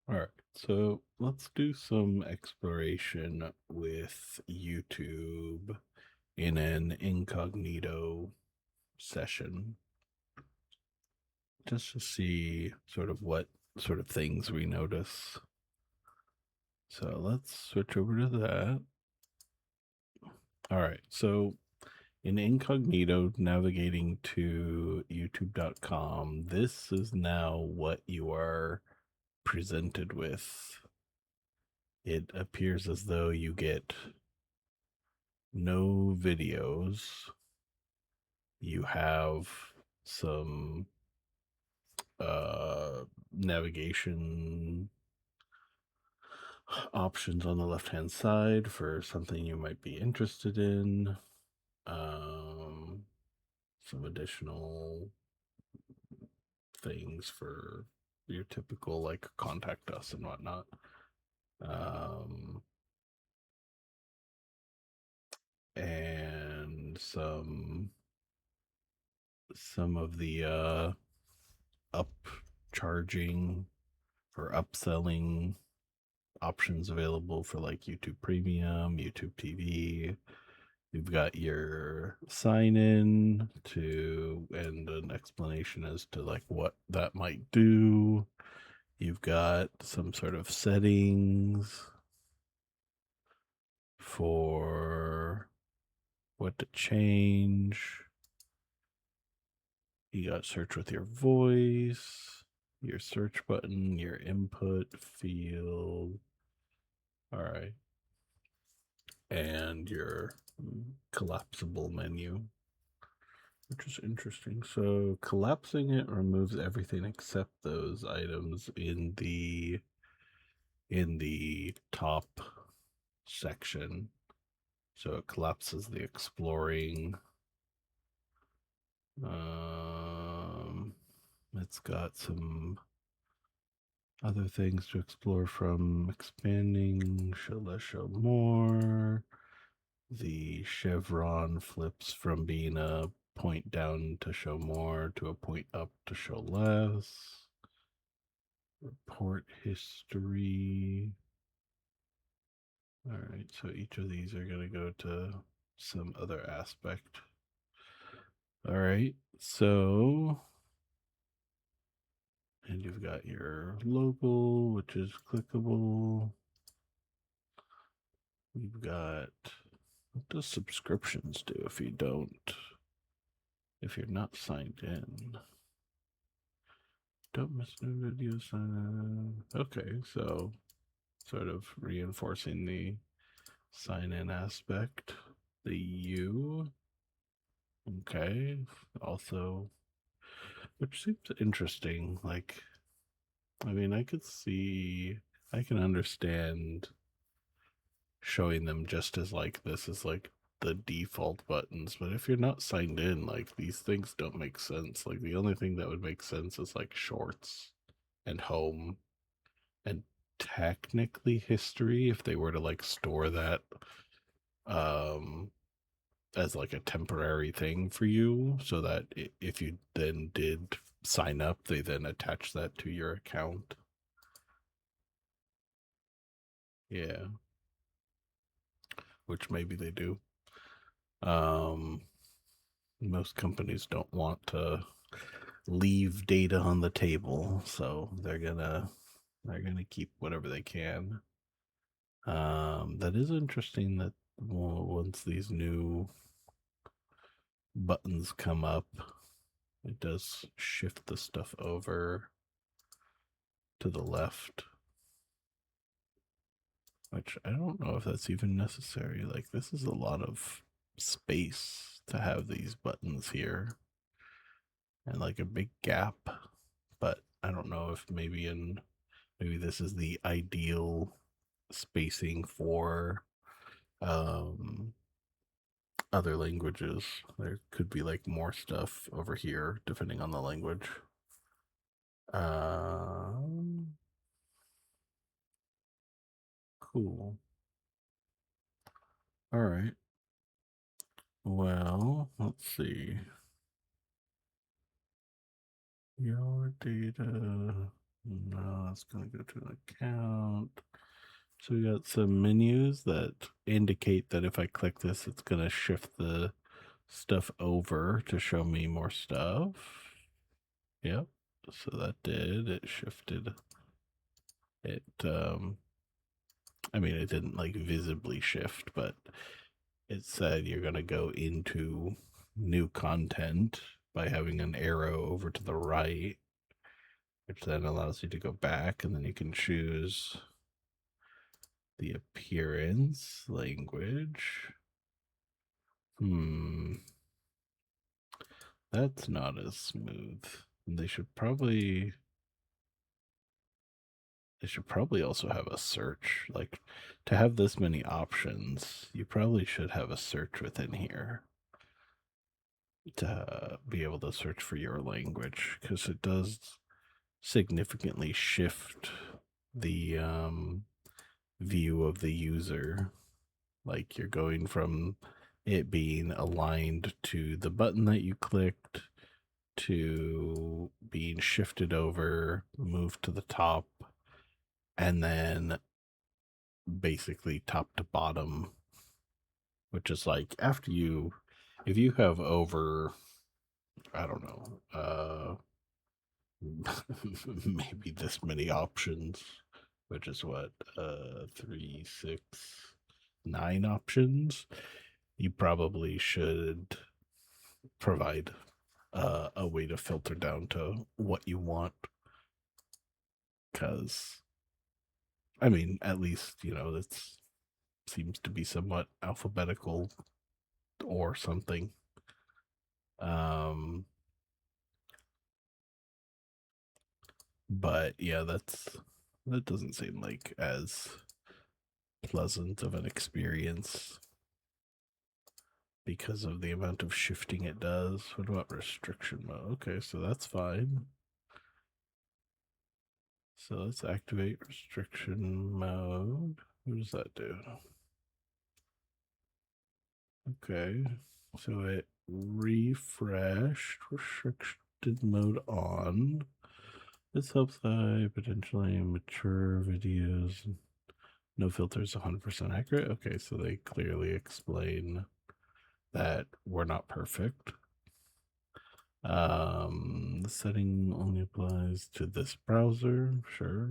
All right, so let's do some exploration with YouTube in an incognito session, just to see sort of what sort of things we notice. So let's switch over to that. All right, so in incognito navigating to youtube.com, this is now what you are presented with. It appears as though you get no videos. You have some navigation options on the left hand side for something you might be interested in. Some additional things for your typical like contact us and whatnot. And some of the upcharging or upselling options available for like YouTube Premium, YouTube TV. You've got your sign in to and an explanation as to like what that might do. You've got some sort of settings for what to change. You got search with your voice, your search button, your input field. All right. And your collapsible menu, which is interesting. So collapsing it removes everything except those items in the top section. So it collapses the exploring. It's got some other things to explore from expanding, show less, show more. The chevron flips from being a point down to show more to a point up to show less. Report history. All right, so each of these are going to go to some other aspect. All right, so, and you've got your logo, which is clickable. You've got, what does subscriptions do if if you're not signed in? Don't miss new videos. Okay, so sort of reinforcing the sign in aspect. The U. Okay. Also, which seems interesting. Like, I mean, I can understand showing them just as like this is like the default buttons, but if you're not signed in, like these things don't make sense. Like the only thing that would make sense is like shorts and home and technically history if they were to like store that um as like a temporary thing for you so that if you then did sign up they then attach that to your account. Yeah, which maybe they do. um Most companies don't want to leave data on the table, so they're gonna keep whatever they can. That is interesting that once these new buttons come up, it does shift the stuff over to the left, which I don't know if that's even necessary. Like, this is a lot of space to have these buttons here and like a big gap, but I don't know if maybe this is the ideal spacing for other languages. There could be like more stuff over here depending on the language. Cool. All right. Well, let's see. Your data. No, it's going to go to an account. So we got some menus that indicate that if I click this, it's going to shift the stuff over to show me more stuff. Yep. So that did. It shifted. It, I mean, it didn't like visibly shift, but it said you're going to go into new content by having an arrow over to the right, which then allows you to go back, and then you can choose the appearance, language. That's not as smooth. They should probably also have a search. Like, to have this many options, you probably should have a search within here to be able to search for your language, because it does significantly shift the view of the user. Like, you're going from it being aligned to the button that you clicked to being shifted over, moved to the top, and then basically top to bottom, which is like after you, if you have over, I don't know, maybe this many options, which is what, 3, 6, 9 options, you probably should provide a way to filter down to what you want. Because, I mean, at least, you know, that seems to be somewhat alphabetical or something. But yeah, that doesn't seem like as pleasant of an experience because of the amount of shifting it does. What about restriction mode? Okay, so that's fine. So let's activate restriction mode. What does that do? Okay, so it refreshed restricted mode on. This helps hide potentially mature videos. No filters 100% accurate. Okay, so they clearly explain that we're not perfect. The setting only applies to this browser. Sure.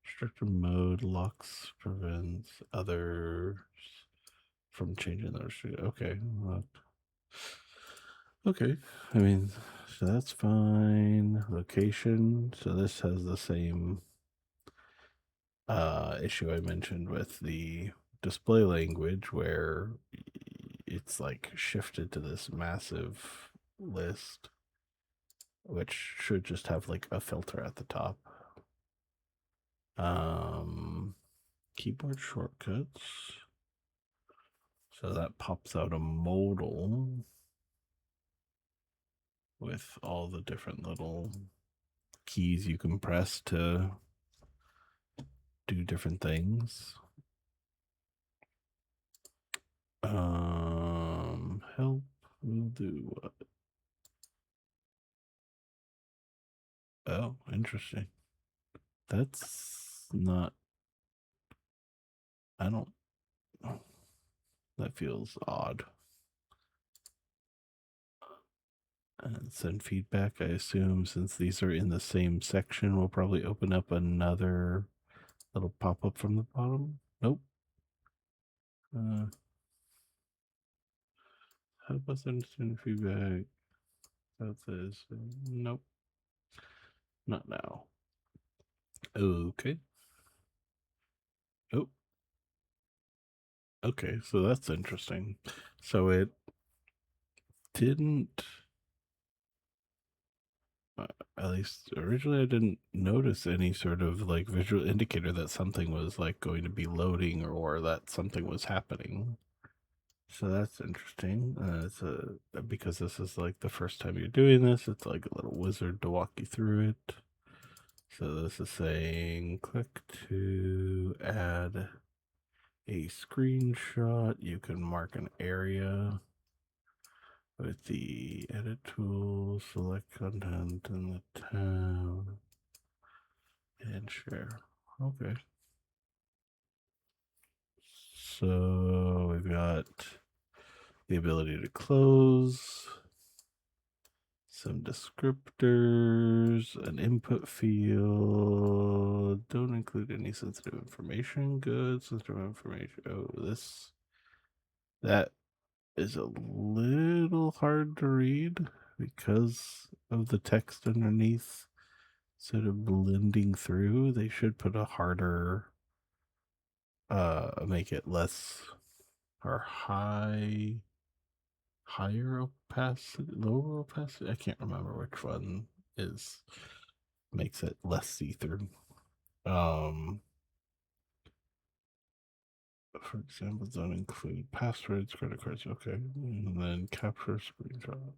Restricted mode locks, prevents others from changing their restriction. Okay. Okay. I mean, so that's fine. Location. So this has the same issue I mentioned with the display language, where it's like shifted to this massive list, which should just have like a filter at the top. Keyboard shortcuts. So that pops out a modal with all the different little keys you can press to do different things. Help will do what? Oh, interesting. That's not, I don't, that feels odd. And send feedback, I assume, since these are in the same section, we'll probably open up another little pop up from the bottom. Nope. Help us understand feedback. That says, nope, not now. Okay. Oh, okay. So that's interesting. So it didn't, at least originally, I didn't notice any sort of like visual indicator that something was like going to be loading, or that something was happening. So that's interesting. It's because this is like the first time you're doing this, it's like a little wizard to walk you through it. So this is saying click to add a screenshot. You can mark an area with the edit tool, select content in the tab. and share. Okay. So we've got the ability to close, some descriptors, an input field. Don't include any sensitive information. Good. Sensitive information. Oh, that is a little hard to read because of the text underneath sort of blending through. They should put a harder, make it less or higher opacity, lower opacity. I can't remember which one is makes it less see-through. For example, don't include passwords, credit cards. Okay, and then capture screenshot.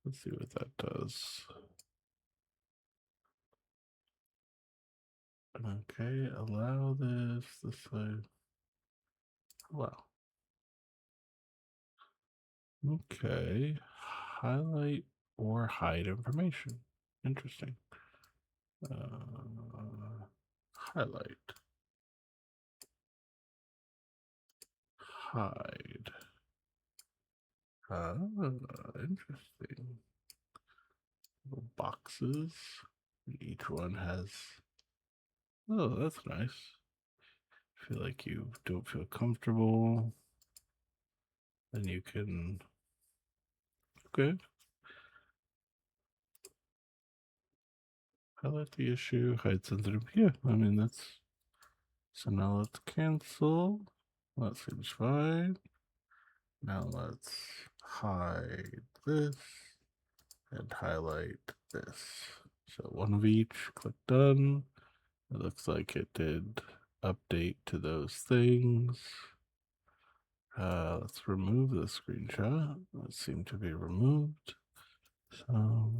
Let's see what that does. Okay, allow this side. Wow. Okay, highlight or hide information. Interesting. Highlight. Hide. Ah, interesting. Little boxes. Each one has. Oh, that's nice. Feel like you don't feel comfortable, then you can. Okay. Highlight the issue, hide sensitive. Yeah, I mean that's. So now let's cancel. That seems fine. Now let's hide this and highlight this. So one of each, click done. It looks like it did update to those things. Let's remove the screenshot. That seemed to be removed. So,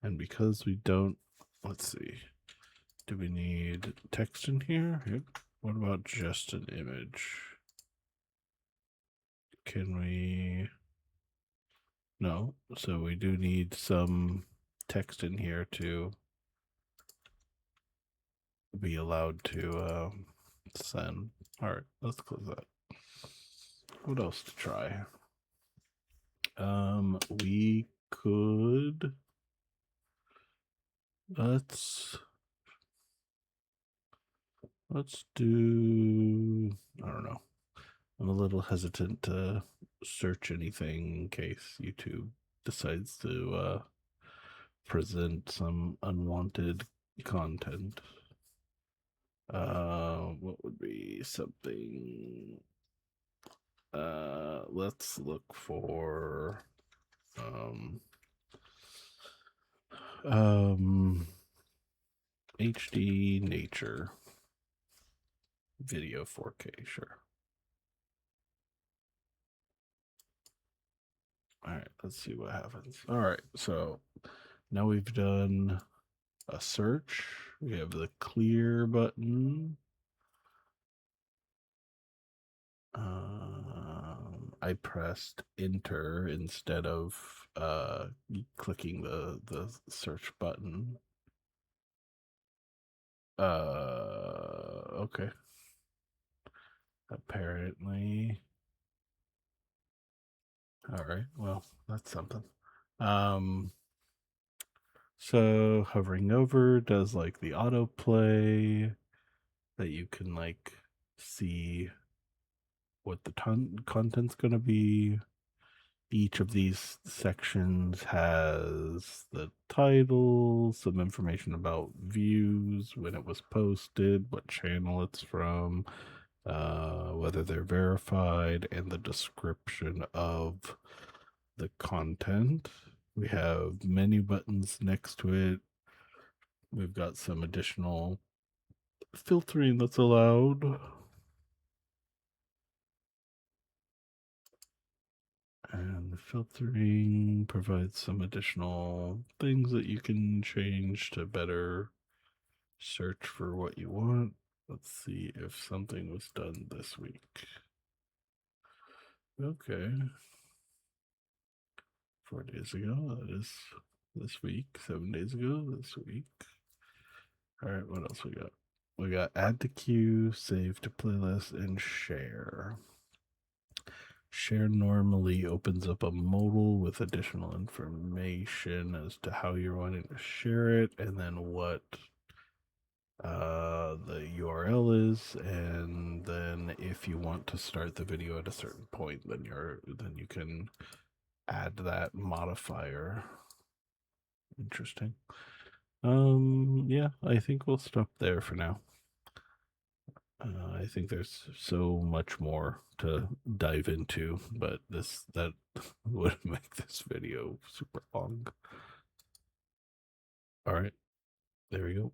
and because we don't, let's see, do we need text in here? Yep. What about just an image? Can we? No. So we do need some text in here to be allowed to send. All right, let's close that. What else to try? We could let's do, I don't know. I'm a little hesitant to search anything in case YouTube decides to present some unwanted content. What would be something? Let's look for HD nature video 4K. Sure. All right, let's see what happens. All right, so now we've done a search. We have the clear button. I pressed enter instead of clicking the search button. Okay. Apparently. All right. Well, that's something. So hovering over does like the autoplay that you can like see what the content's going to be. Each of these sections has the title, some information about views, when it was posted, what channel it's from, whether they're verified, and the description of the content. We have menu buttons next to it. We've got some additional filtering that's allowed. And the filtering provides some additional things that you can change to better search for what you want. Let's see if something was done this week. Okay. 4 days ago. That is this week. 7 days ago. This week. All right. What else we got? We got add to queue, save to playlist, and share. Share normally opens up a modal with additional information as to how you're wanting to share it, and then what the URL is, and then if you want to start the video at a certain point, then you can add that modifier. Interesting. Yeah, I think we'll stop there for now. I think there's so much more to dive into, but that would make this video super long. All right, there we go.